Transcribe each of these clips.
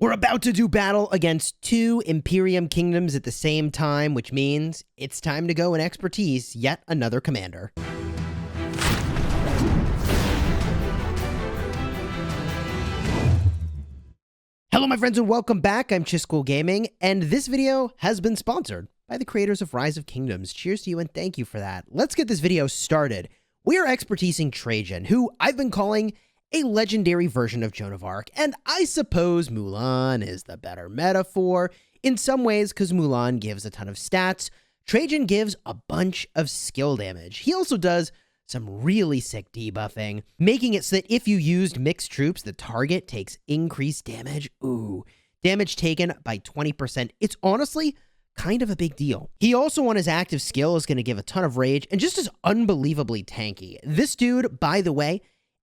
We're about to do battle against two Imperium kingdoms at the same time, which means it's time to go and expertise yet another commander. Hello my friends and welcome back. I'm Chisgule Gaming, and this video has been sponsored by the creators of Rise of Kingdoms. Cheers to you and thank you for that. Let's get this video started. We are expertising Trajan, who I've been calling a legendary version of Joan of Arc, and I suppose Mulan is the better metaphor in some ways because Mulan gives a ton of stats. Trajan gives a bunch of skill damage. He also does some really sick debuffing, making it so that if you used mixed troops, the target takes increased damage. Ooh, damage taken by 20%. It's honestly kind of a big deal. He also on his active skill is going to give a ton of rage and just is unbelievably tanky. This dude, by the way,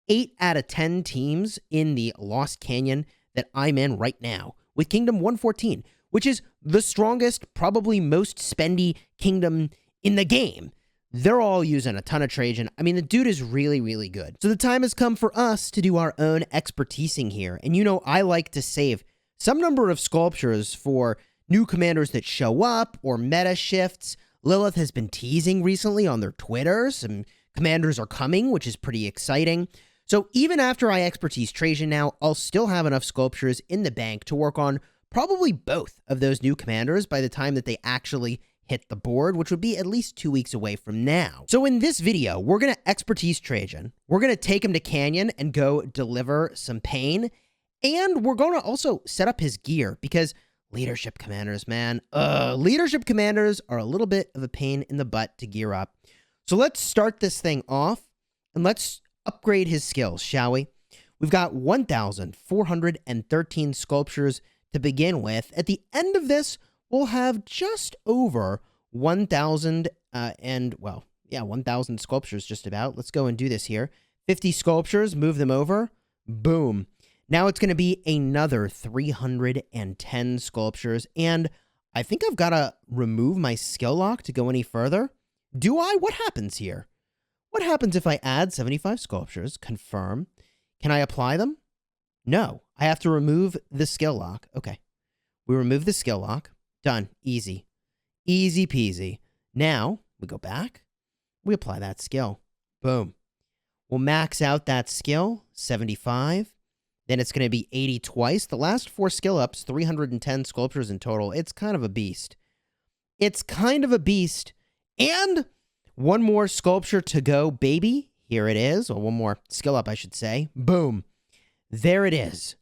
8 out of 10 teams in the Lost Canyon that I'm in right now with Kingdom 114, which is the strongest, probably most spendy kingdom in the game. They're all using a ton of Trajan. I mean, the dude is really, really good. So the time has come for us to do our own expertising here. And you know, I like to save some number of sculptures for new commanders that show up or meta shifts. Lilith has been teasing recently on their Twitter. Some commanders are coming, which is pretty exciting. So even after I expertise Trajan now, I'll still have enough sculptures in the bank to work on probably both of those new commanders by the time that they actually hit the board, which would be at least 2 weeks away from now. So in this video, we're going to expertise Trajan. We're going to take him to Canyon and go deliver some pain. And we're going to also set up his gear because leadership commanders, man, leadership commanders are a little bit of a pain in the butt to gear up. So let's start this thing off and let's upgrade his skills, shall we? We've got 1,413 sculptures to begin with. At the end of this, we'll have just over 1,000 1,000 sculptures just about. Let's go and do this here. 50 sculptures, move them over. Boom. Now it's going to be another 310 sculptures, and I think I've got to remove my skill lock to go any further. Do I? What happens here? What happens if I add 75 sculptures? Confirm. Can I apply them? No. I have to remove the skill lock. Okay. We remove the skill lock. Done. Easy. Easy peasy. Now, we go back. We apply that skill. Boom. We'll max out that skill. 75. Then it's going to be 80 twice. The last 4 skill ups, 310 sculptures in total. It's kind of a beast. It's kind of a beast. And one more sculpture to go, baby. Here it is. Or one more skill up, I should say. Boom. There it is.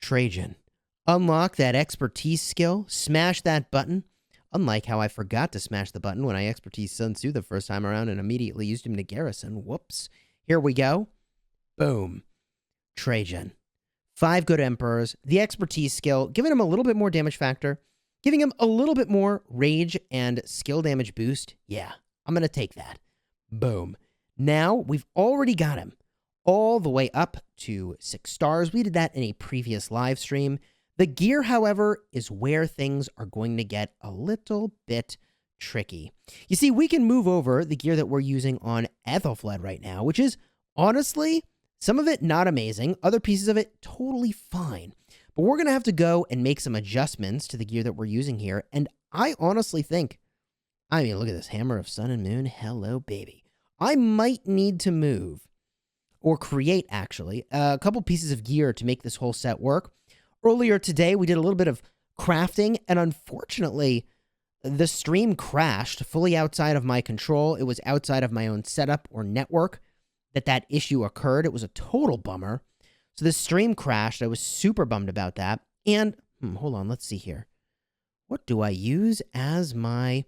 Trajan. Unlock that expertise skill. Smash that button. Unlike how I forgot to smash the button when I expertise Sun Tzu the first time around and immediately used him to garrison. Whoops. Here we go. Boom. Trajan. 5 good emperors. The expertise skill. Giving him a little bit more damage factor. Giving him a little bit more rage and skill damage boost. Yeah. I'm going to take that. Boom. Now, we've already got him all the way up to 6 stars. We did that in a previous live stream. The gear, however, is where things are going to get a little bit tricky. You see, we can move over the gear that we're using on Ethelfled right now, which is, honestly, some of it not amazing, other pieces of it totally fine. But we're going to have to go and make some adjustments to the gear that we're using here, and I honestly think, I mean, look at this Hammer of Sun and Moon. Hello, baby. I might need to move or create, actually, a couple pieces of gear to make this whole set work. Earlier today, we did a little bit of crafting, and unfortunately, the stream crashed fully outside of my control. It was outside of my own setup or network that issue occurred. It was a total bummer. So the stream crashed. I was super bummed about that. And, hold on, let's see here. What do I use as my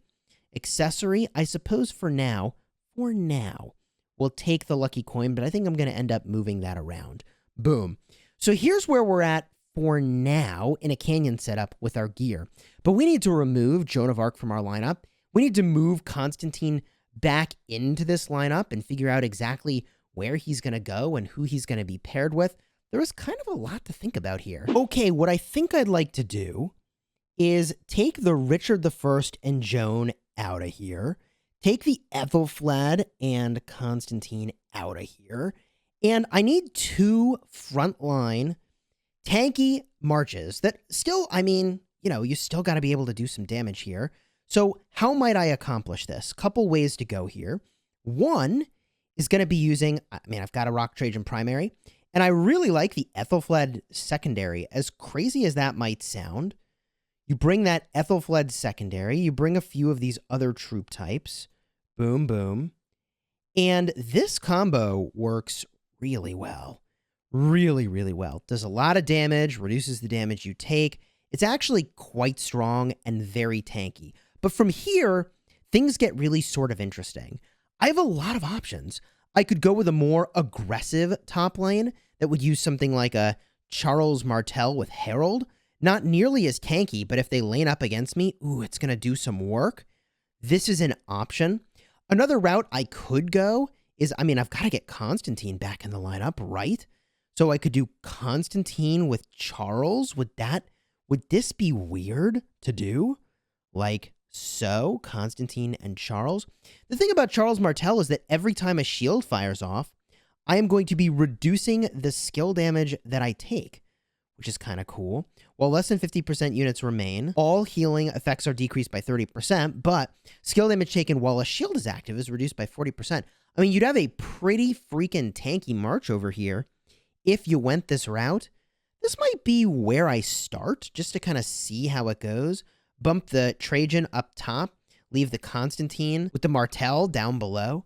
accessory? I suppose for now, we'll take the lucky coin, but I think I'm going to end up moving that around. Boom. So here's where we're at for now in a Canyon setup with our gear. But we need to remove Joan of Arc from our lineup. We need to move Constantine back into this lineup and figure out exactly where he's going to go and who he's going to be paired with. There is kind of a lot to think about here. Okay, what I think I'd like to do is take the Richard I and Joan out of here, take the Ethelfled and Constantine out of here, and I need 2 frontline tanky marches that still, I mean, you know, you still got to be able to do some damage here. So how might I accomplish this? Couple ways to go here. One is going to be using, I mean, I've got a Rock Trajan primary, and I really like the Ethelfled secondary. As crazy as that might sound, you bring that Ethelfled secondary, you bring a few of these other troop types, boom, boom, and this combo works really well. Really, really well. Does a lot of damage, reduces the damage you take. It's actually quite strong and very tanky. But from here, things get really sort of interesting. I have a lot of options. I could go with a more aggressive top lane that would use something like a Charles Martel with Herald. Not nearly as tanky, but if they lane up against me, ooh, it's going to do some work. This is an option. Another route I could go is, I mean, I've got to get Constantine back in the lineup, right? So I could do Constantine with Charles. Would this be weird to do? Like, so, Constantine and Charles. The thing about Charles Martel is that every time a shield fires off, I am going to be reducing the skill damage that I take, which is kind of cool. While less than 50% units remain, all healing effects are decreased by 30%, but skill damage taken while a shield is active is reduced by 40%. I mean, you'd have a pretty freaking tanky march over here if you went this route. This might be where I start, just to kind of see how it goes. Bump the Trajan up top, leave the Constantine with the Martel down below.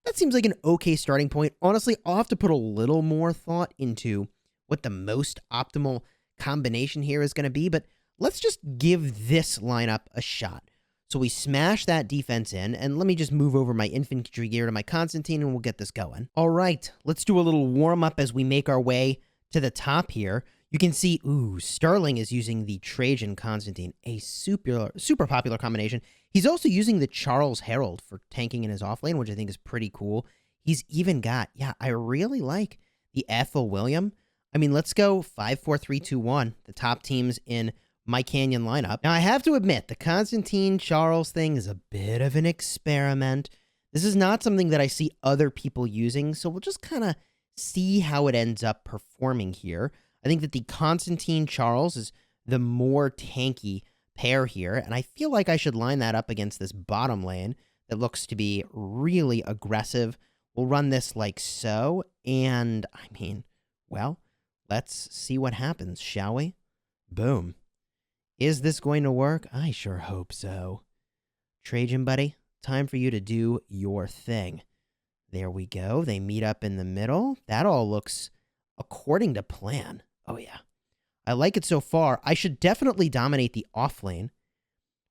That seems like an okay starting point. Honestly, I'll have to put a little more thought into what the most optimal combination here is going to be, but let's just give this lineup a shot. So we smash that defense in, and let me just move over my infantry gear to my Constantine, and we'll get this going. All right, let's do a little warm-up as we make our way to the top here. You can see, ooh, Sterling is using the Trajan Constantine, a super popular combination. He's also using the Charles Herald for tanking in his offlane, which I think is pretty cool. He's even got, yeah, I really like the Ethel William. I mean, let's go 5, 4, 3, 2, 1, the top teams in my Canyon lineup. Now, I have to admit, the Constantine Charles thing is a bit of an experiment. This is not something that I see other people using, so we'll just kind of see how it ends up performing here. I think that the Constantine Charles is the more tanky pair here, and I feel like I should line that up against this bottom lane that looks to be really aggressive. We'll run this like so, and I mean, well, let's see what happens, shall we? Boom. Is this going to work? I sure hope so. Trajan, buddy, time for you to do your thing. There we go. They meet up in the middle. That all looks according to plan. Oh, yeah. I like it so far. I should definitely dominate the off lane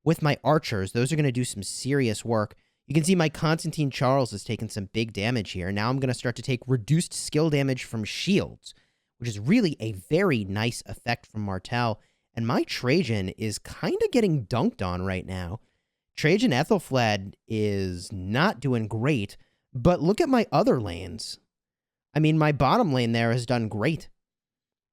with my archers. Those are going to do some serious work. You can see my Constantine Charles has taken some big damage here. Now I'm going to start to take reduced skill damage from shields, which is really a very nice effect from Martel. And my Trajan is kind of getting dunked on right now. Trajan Ethelfled is not doing great, but look at my other lanes. I mean, my bottom lane there has done great.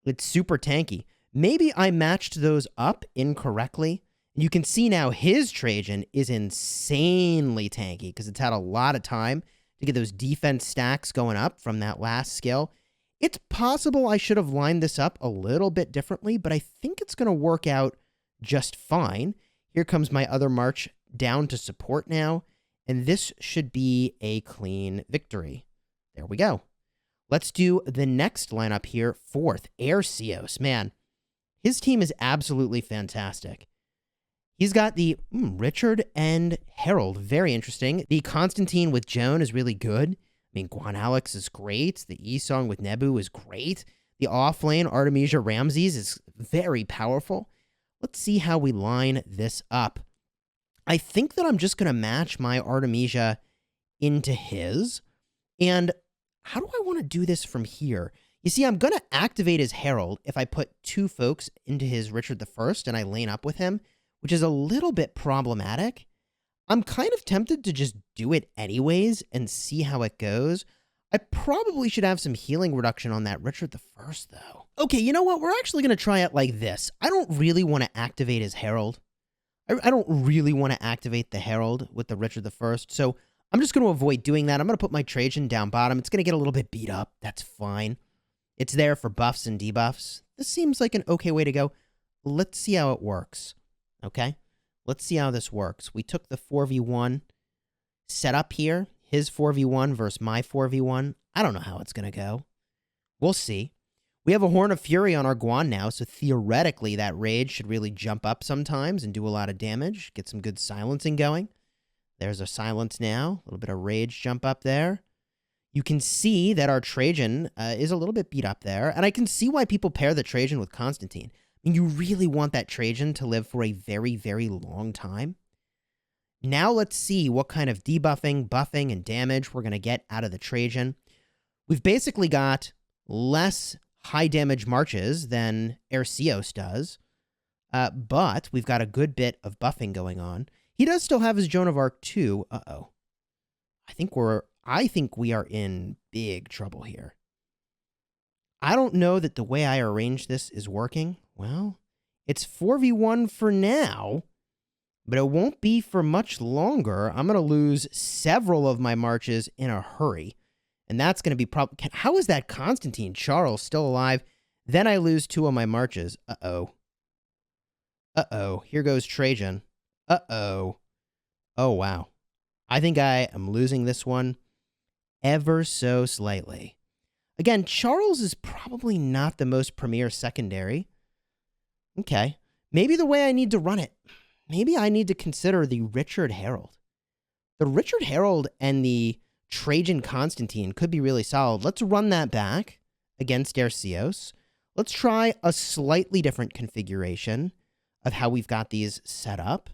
It's super tanky. Maybe I matched those up incorrectly. You can see now his Trajan is insanely tanky because it's had a lot of time to get those defense stacks going up from that last skill. It's possible I should have lined this up a little bit differently, but I think it's going to work out just fine. Here comes my other march down to support now, and this should be a clean victory. There we go. Let's do the next lineup here. 4th, Aircios. Man, his team is absolutely fantastic. He's got the Richard and Harold. Very interesting. The Constantine with Joan is really good. I mean, Guan Alex is great. The E-Song with Nebu is great. The off-lane Artemisia Ramses is very powerful. Let's see how we line this up. I think that I'm just going to match my Artemisia into his. And how do I want to do this from here? You see, I'm going to activate his Herald if I put 2 folks into his Richard I and I lane up with him, which is a little bit problematic. I'm kind of tempted to just do it anyways and see how it goes. I probably should have some healing reduction on that Richard I, though. Okay, you know what? We're actually going to try it like this. I don't really want to activate his Herald. I don't really want to activate the Herald with the Richard I, so I'm just going to avoid doing that. I'm going to put my Trajan down bottom. It's going to get a little bit beat up. That's fine. It's there for buffs and debuffs. This seems like an okay way to go. Let's see how it works, okay? Let's see how this works. We took the 4v1 setup here, his 4v1 versus my 4v1. I don't know how it's going to go. We'll see. We have a Horn of Fury on our Guan now, so theoretically that Rage should really jump up sometimes and do a lot of damage, get some good silencing going. There's our silence now, a little bit of Rage jump up there. You can see that our Trajan is a little bit beat up there, and I can see why people pair the Trajan with Constantine. I mean, you really want that Trajan to live for a very, very long time. Now let's see what kind of debuffing, buffing, and damage we're going to get out of the Trajan. We've basically got less high damage marches than Arceus does, but we've got a good bit of buffing going on. He does still have his Joan of Arc too. Uh-oh. I think we are in big trouble here. I don't know that the way I arranged this is working. Well, it's 4v1 for now, but it won't be for much longer. I'm going to lose several of my marches in a hurry. And that's going to be how is that Constantine Charles still alive? Then I lose 2 of my marches. Uh-oh. Uh-oh. Here goes Trajan. Uh-oh. Oh, wow. I think I am losing this one ever so slightly. Again, Charles is probably not the most premier secondary. Okay. Maybe the way I need to run it. Maybe I need to consider the Richard Herald. The Richard Herald and the Trajan Constantine could be really solid. Let's run that back against Arceus. Let's try a slightly different configuration of how we've got these set up.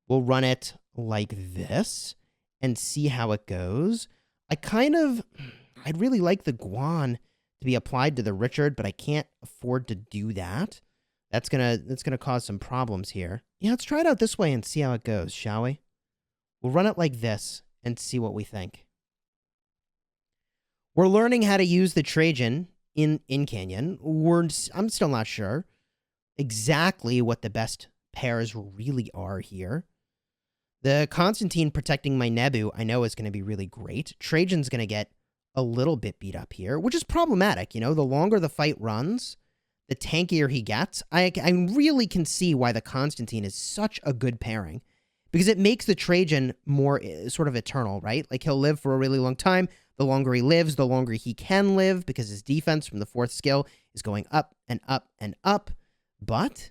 We'll run it like this and see how it goes. I'd really like the Guan to be applied to the Richard, but I can't afford to do that. That's gonna cause some problems here. Yeah, let's try it out this way and see how it goes, shall we? We'll run it like this and see what we think. We're learning how to use the Trajan in Canyon. I'm still not sure exactly what the best pairs really are here. The Constantine protecting my Nebu, I know, is going to be really great. Trajan's going to get a little bit beat up here, which is problematic. You know, the longer the fight runs, the tankier he gets. I really can see why the Constantine is such a good pairing, because it makes the Trajan more sort of eternal, right? Like, he'll live for a really long time. The longer he lives, the longer he can live, because his defense from the 4th skill is going up and up and up. But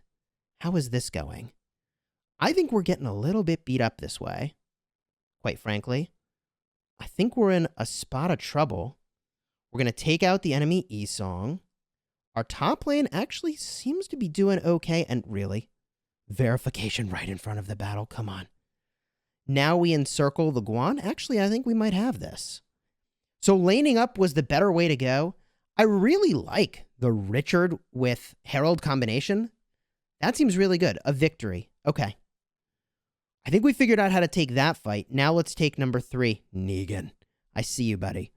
how is this going? I think we're getting a little bit beat up this way, quite frankly. I think we're in a spot of trouble. We're going to take out the enemy E-Song. Our top lane actually seems to be doing okay, and really, verification right in front of the battle. Come on. Now we encircle the Guan. Actually, I think we might have this. So laning up was the better way to go. I really like the Richard with Herald combination. That seems really good. A victory. Okay. I think we figured out how to take that fight. Now let's take number 3, Negan. I see you, buddy.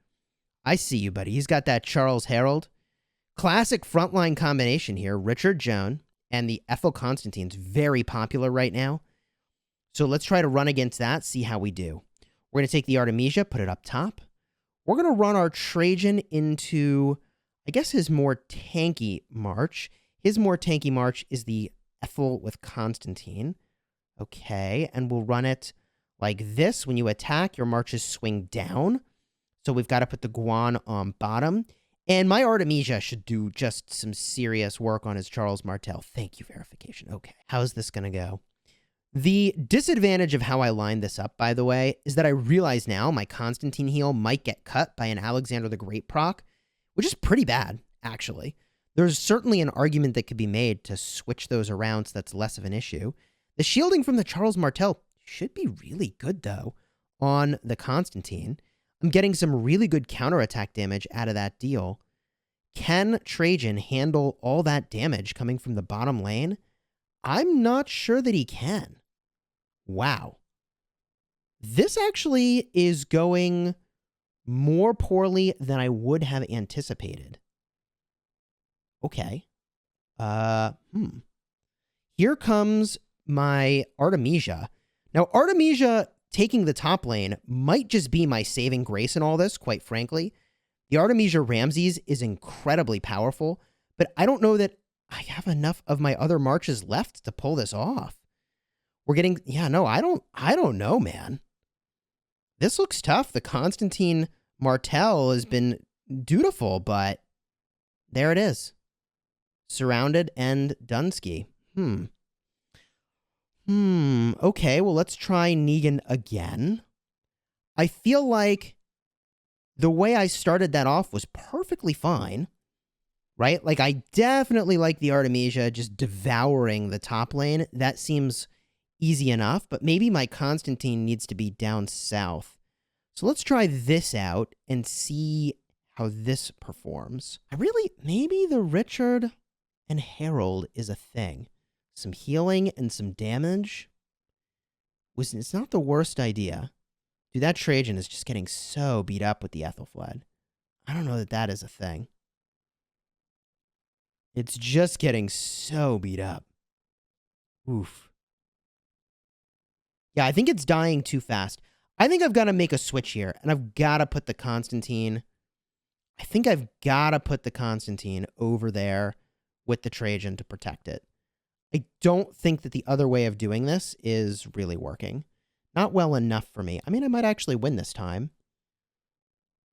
I see you, buddy. He's got that Charles Herald. Classic frontline combination here. Richard Joan and the Ethel Constantine's very popular right now. So let's try to run against that, see how we do. We're going to take the Artemisia, put it up top. We're going to run our Trajan into, I guess, his more tanky march. His more tanky march is the Ethel with Constantine. Okay, and we'll run it like this. When you attack, your marches swing down. So we've got to put the Guan on bottom. And my Artemisia should do just some serious work on his Charles Martel. Thank you, verification. Okay, how's this going to go? The disadvantage of how I lined this up, by the way, is that I realize now my Constantine heal might get cut by an Alexander the Great proc, which is pretty bad, actually. There's certainly an argument that could be made to switch those around so that's less of an issue. The shielding from the Charles Martel should be really good, though, on the Constantine. I'm getting some really good counterattack damage out of that deal. Can Trajan handle all that damage coming from the bottom lane? I'm not sure that he can. Wow. This actually is going more poorly than I would have anticipated. Okay. Here comes my Artemisia. Now, Artemisia taking the top lane might just be my saving grace in all this, quite frankly. The Artemisia Ramses is incredibly powerful, but I don't know that I have enough of my other marches left to pull this off. We're getting, yeah, no, I don't know, man. This looks tough. The Constantine Martel has been dutiful, but there it is. Surrounded and Dunsky. Okay, well, let's try Negan again. I feel like the way I started that off was perfectly fine, right? Like, I definitely like the Artemisia just devouring the top lane. That seems easy enough, but maybe my Constantine needs to be down south. So let's try this out and see how this performs. Maybe the Richard and Harold is a thing. Some healing and some damage. It's not the worst idea. Dude, that Trajan is just getting so beat up with the Ethelfled. I don't know that that is a thing. It's just getting so beat up. Oof. Yeah, I think it's dying too fast. I think I've got to make a switch here, and I've got to put the Constantine... I think I've got to put the Constantine over there with the Trajan to protect it. I don't think that the other way of doing this is really working. Not well enough for me. I mean, I might actually win this time.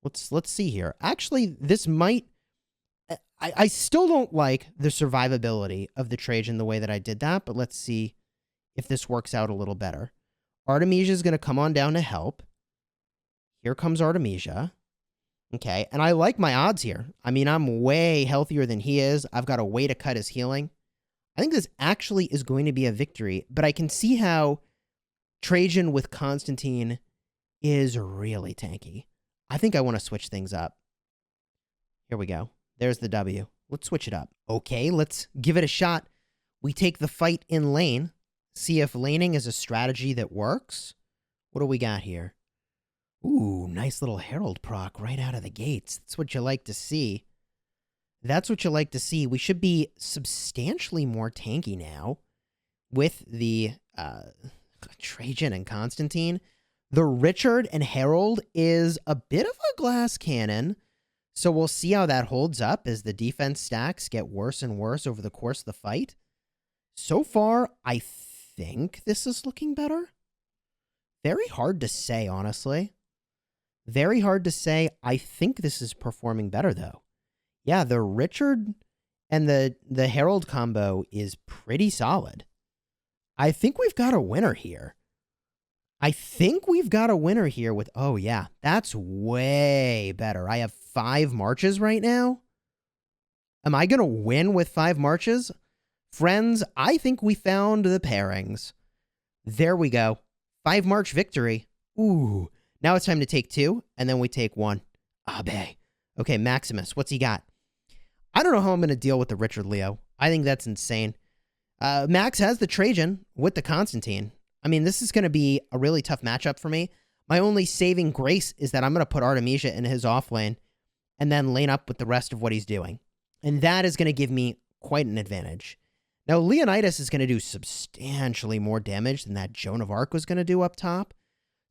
Let's see here. Actually, this might... I still don't like the survivability of the Trajan the way that I did that, but let's see if this works out a little better. Artemisia is going to come on down to help. Here comes Artemisia. Okay, and I like my odds here. I mean, I'm way healthier than he is. I've got a way to cut his healing. I think this actually is going to be a victory, but I can see how Trajan with Constantine is really tanky. I think I want to switch things up. Here we go. There's the W. Let's switch it up. Okay, let's give it a shot. We take the fight in lane. See if laning is a strategy that works. What do we got here? Ooh, nice little Herald proc right out of the gates. That's what you like to see. That's what you like to see. We should be substantially more tanky now with the Trajan and Constantine. The Richard and Herald is a bit of a glass cannon, so we'll see how that holds up as the defense stacks get worse and worse over the course of the fight. So far, I think this is looking better. Very hard to say, honestly. Very hard to say. I think this is performing better, though. Yeah, the Richard and the Herald combo is pretty solid. I think we've got a winner here. I think we've got a winner here with... Oh, yeah, that's way better. I have 5 marches right now. Am I going to win with 5 marches? Friends, I think we found the pairings. There we go. 5 march victory. Ooh. Now it's time to take 2, and then we take 1. Abe. Okay, Maximus, what's he got? I don't know how I'm going to deal with the Richard Leo. I think that's insane. Max has the Trajan with the Constantine. I mean, this is going to be a really tough matchup for me. My only saving grace is that I'm going to put Artemisia in his off lane and then lane up with the rest of what he's doing. And that is going to give me quite an advantage. Now, Leonidas is going to do substantially more damage than that Joan of Arc was going to do up top.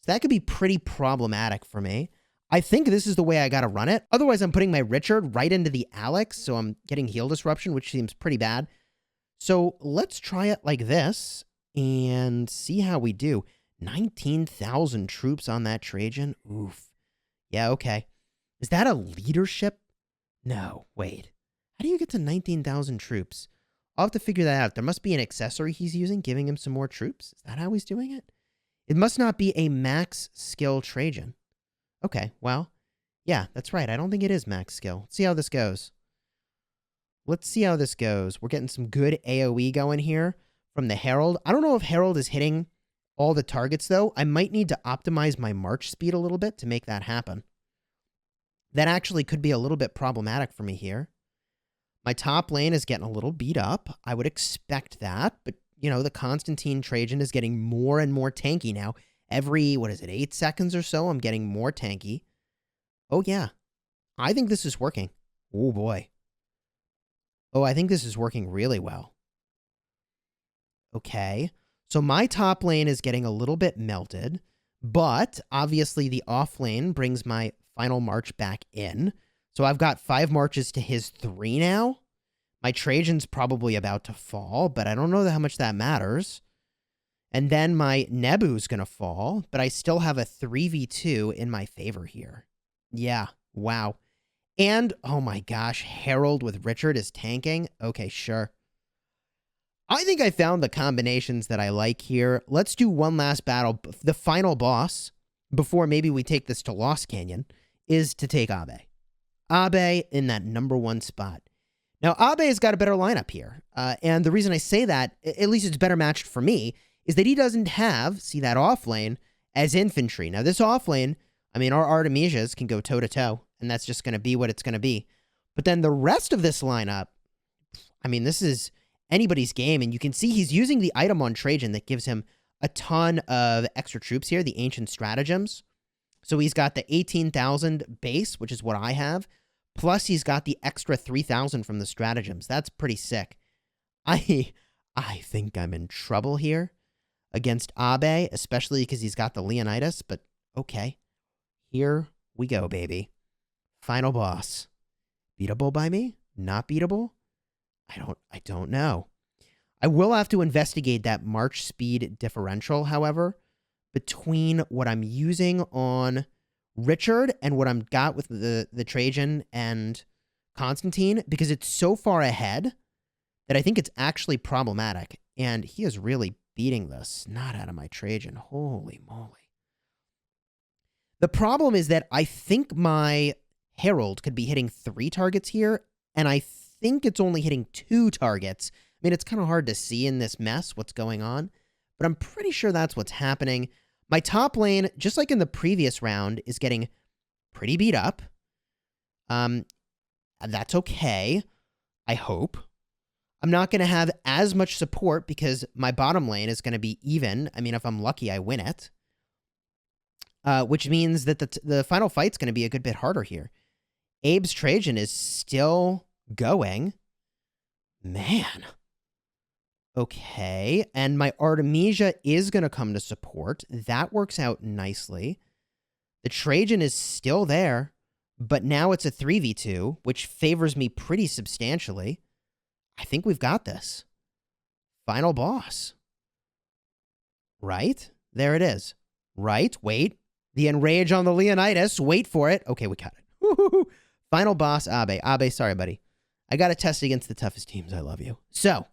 So that could be pretty problematic for me. I think this is the way I got to run it. Otherwise, I'm putting my Richard right into the Alex, so I'm getting heal disruption, which seems pretty bad. So let's try it like this and see how we do. 19,000 troops on that Trajan. Oof. Yeah, okay. Is that a leadership? No, wait. How do you get to 19,000 troops? I'll have to figure that out. There must be an accessory he's using, giving him some more troops. Is that how he's doing it? It must not be a max skill Trajan. Okay, well, yeah, that's right. I don't think it is max skill. Let's see how this goes. Let's see how this goes. We're getting some good AoE going here from the Herald. I don't know if Herald is hitting all the targets, though. I might need to optimize my march speed a little bit to make that happen. That actually could be a little bit problematic for me here. My top lane is getting a little beat up. I would expect that, but, you know, the Constantine Trajan is getting more and more tanky now. Every, 8 seconds or so, I'm getting more tanky. Oh, yeah. I think this is working. Oh, boy. Oh, I think this is working really well. Okay. So my top lane is getting a little bit melted, but obviously the off lane brings my final march back in. So I've got 5 marches to his 3 now. My Trajan's probably about to fall, but I don't know how much that matters. And then my Nebu's going to fall, but I still have a 3v2 in my favor here. Yeah, wow. And, oh my gosh, Herald with Richard is tanking? Okay, sure. I think I found the combinations that I like here. Let's do one last battle. The final boss, before maybe we take this to Lost Canyon, is to take Abe. Abe in that #1 spot. Now, Abe has got a better lineup here. And the reason I say that, at least it's better matched for me, is that he doesn't have, see that off lane, as infantry. Now, this off lane, I mean, our Artemisias can go toe-to-toe, and that's just going to be what it's going to be. But then the rest of this lineup, I mean, this is anybody's game, and you can see he's using the item on Trajan that gives him a ton of extra troops here, the Ancient Stratagems. So he's got the 18,000 base, which is what I have, plus he's got the extra 3,000 from the stratagems. That's pretty sick. I think I'm in trouble here against Abe, especially because he's got the Leonidas, but okay. Here we go, baby. Final boss. Beatable by me? Not beatable? I don't know. I will have to investigate that march speed differential, however, between what I'm using on Richard and what I'm got with the Trajan and Constantine, because it's so far ahead that I think it's actually problematic. And he is really beating the snot out of my Trajan. Holy moly. The problem is that I think my Herald could be hitting 3 targets here, and I think it's only hitting 2 targets. I mean, it's kind of hard to see in this mess what's going on, but I'm pretty sure that's what's happening. My top lane, just like in the previous round, is getting pretty beat up. That's okay, I hope. I'm not going to have as much support because my bottom lane is going to be even. I mean, if I'm lucky, I win it. Which means that the final fight's going to be a good bit harder here. Abe's Trajan is still going. Man. Okay, and my Artemisia is going to come to support. That works out nicely. The Trajan is still there, but now it's a 3v2, which favors me pretty substantially. I think we've got this. Final boss. Right? There it is. Right? Wait. The Enrage on the Leonidas. Wait for it. Okay, we got it. Woo-hoo-hoo. Final boss, Abe. Abe, sorry, buddy. I got to test against the toughest teams. I love you. So,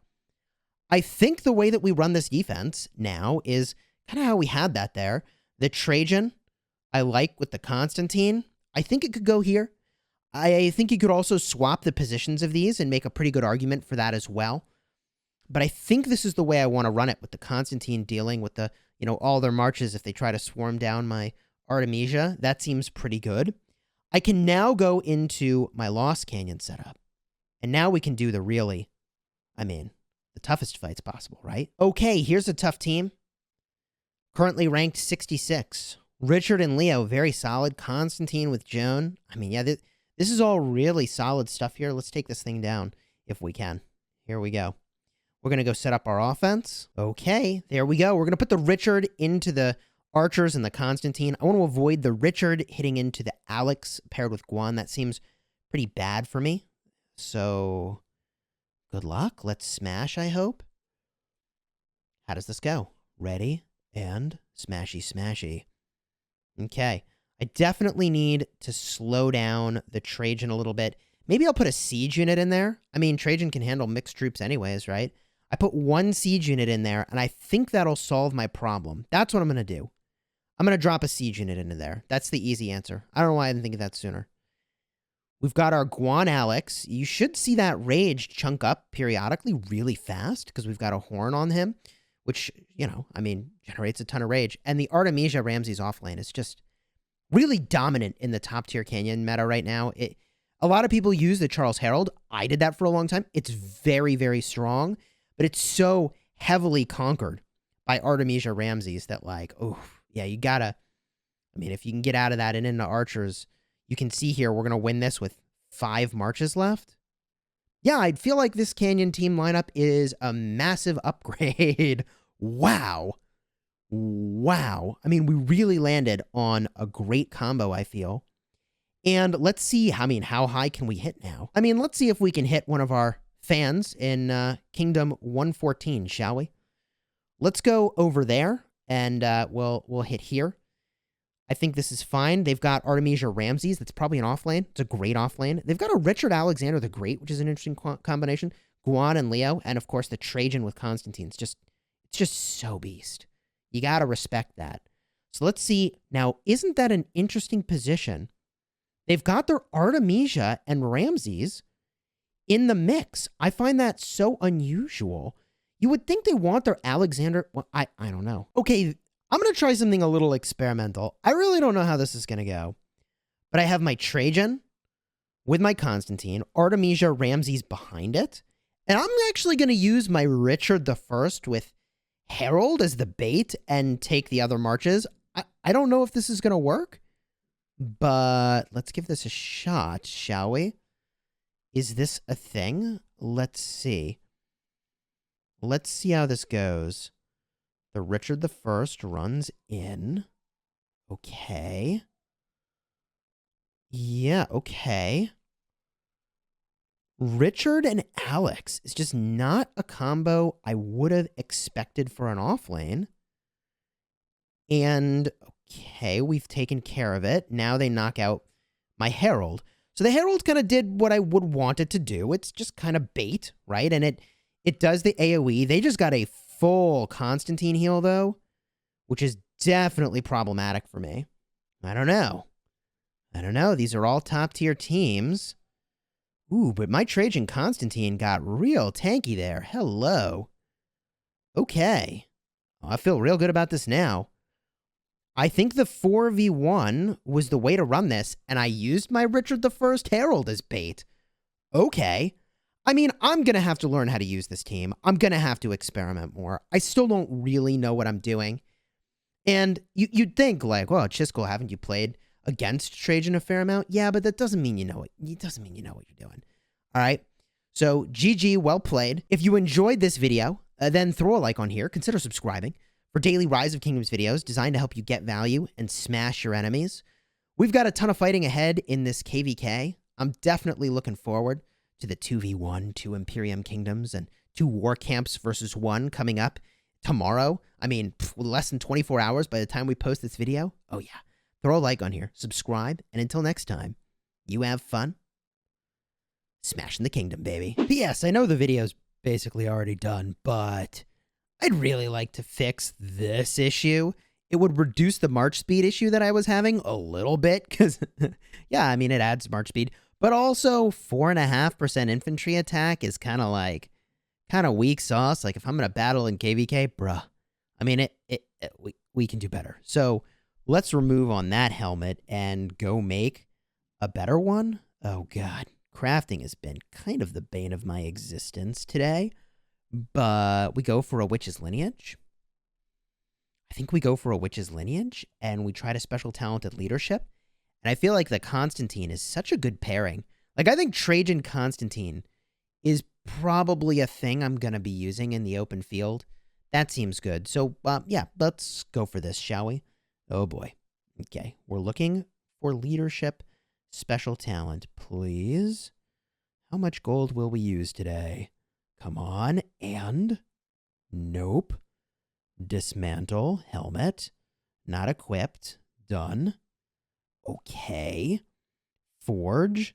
I think the way that we run this defense now is kind of how we had that there. The Trajan, I like with the Constantine. I think it could go here. I think you could also swap the positions of these and make a pretty good argument for that as well. But I think this is the way I want to run it, with the Constantine dealing with the, all their marches if they try to swarm down my Artemisia. That seems pretty good. I can now go into my Lost Canyon setup. And now we can do the toughest fights possible, right? Okay, here's a tough team. Currently ranked 66. Richard and Leo, very solid. Constantine with Joan. I mean, yeah, this is all really solid stuff here. Let's take this thing down if we can. Here we go. We're going to go set up our offense. Okay, there we go. We're going to put the Richard into the archers and the Constantine. I want to avoid the Richard hitting into the Alex paired with Joan. That seems pretty bad for me. So, good luck. Let's smash, I hope. How does this go? Ready and smashy, smashy. Okay. I definitely need to slow down the Trajan a little bit. Maybe I'll put a siege unit in there. I mean, Trajan can handle mixed troops anyways, right? I put 1 siege unit in there, and I think that'll solve my problem. That's what I'm going to do. I'm going to drop a siege unit into there. That's the easy answer. I don't know why I didn't think of that sooner. We've got our Joan Alex. You should see that rage chunk up periodically really fast because we've got a horn on him, which, generates a ton of rage. And the Artemisia Ramses offlane is just really dominant in the top tier Canyon meta right now. A lot of people use the Charles Herald. I did that for a long time. It's very, very strong, but it's so heavily conquered by Artemisia Ramses that you gotta, if you can get out of that and into archers, you can see here we're going to win this with 5 marches left. Yeah, I feel like this Canyon team lineup is a massive upgrade. Wow. Wow. I mean, we really landed on a great combo, I feel. And let's see, how high can we hit now? Let's see if we can hit one of our fans in Kingdom 114, shall we? Let's go over there, and we'll hit here. I think this is fine. They've got Artemisia Ramses. That's probably an off lane. It's a great off lane. They've got a Richard Alexander the Great, which is an interesting combination. Guan and Leo, and of course the Trajan with Constantine. It's just so beast. You gotta respect that. So let's see. Now, isn't that an interesting position? They've got their Artemisia and Ramses in the mix. I find that so unusual. You would think they want their Alexander. Well, I don't know. Okay, I'm going to try something a little experimental. I really don't know how this is going to go. But I have my Trajan with my Constantine, Artemisia Ramses behind it. And I'm actually going to use my Richard the First with Harold as the bait and take the other marches. I don't know if this is going to work, but let's give this a shot, shall we? Is this a thing? Let's see. Let's see how this goes. The Richard the First runs in. Okay. Yeah, okay. Richard and Alex is just not a combo I would have expected for an offlane. And, okay, we've taken care of it. Now they knock out my Herald. So the Herald kind of did what I would want it to do. It's just kind of bait, right? And it does the AoE. They just got a full Constantine heal, though, which is definitely problematic for me. I don't know. These are all top-tier teams. Ooh, but my Trajan Constantine got real tanky there. Hello. Okay. I feel real good about this now. I think the 4v1 was the way to run this, and I used my Richard the First Herald as bait. Okay. I mean, I'm going to have to learn how to use this team. I'm going to have to experiment more. I still don't really know what I'm doing. And you'd think, like, well, Chisgule, haven't you played against Trajan a fair amount? Yeah, but that doesn't mean you know it. It doesn't mean you know what you're doing. All right? So, GG, well played. If you enjoyed this video, then throw a like on here. Consider subscribing for daily Rise of Kingdoms videos designed to help you get value and smash your enemies. We've got a ton of fighting ahead in this KVK. I'm definitely looking forward to the 2v1, 2 Imperium Kingdoms, and 2 War Camps versus 1 coming up tomorrow. I mean, less than 24 hours by the time we post this video. Oh yeah. Throw a like on here, subscribe, and until next time, you have fun smashing the kingdom, baby. P.S. I know the video's basically already done, but I'd really like to fix this issue. It would reduce the march speed issue that I was having a little bit, because, yeah, I mean, it adds march speed. But also, 4.5% infantry attack is kind of weak sauce. Like, if I'm going to battle in KVK, bruh. I mean, we can do better. So, let's remove on that helmet and go make a better one. Oh, God. Crafting has been kind of the bane of my existence today. But we go for a Witch's Lineage. I think we go for a Witch's Lineage, and we try to special talented leadership. And I feel like the Constantine is such a good pairing. Like, I think Trajan Constantine is probably a thing I'm going to be using in the open field. That seems good. So, yeah, let's go for this, shall we? Oh, boy. Okay, we're looking for leadership special talent, please. How much gold will we use today? Come on, and... Nope. Dismantle, helmet. Not equipped. Done. Okay. Forge,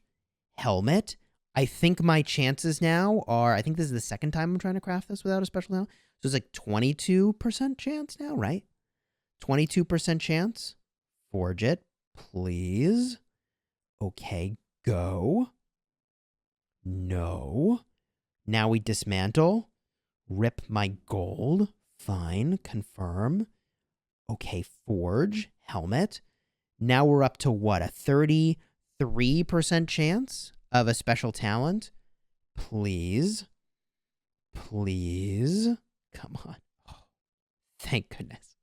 helmet. I think my chances now are... I think this is the second time I'm trying to craft this without a special talent. So it's like 22% chance now, right? 22% chance. Forge it, please. Okay, go. No. Now we dismantle. Rip my gold. Fine. Confirm. Okay, forge. Helmet. Now we're up to what? A 33% chance of a special talent. Please. Please. Come on. Oh, thank goodness.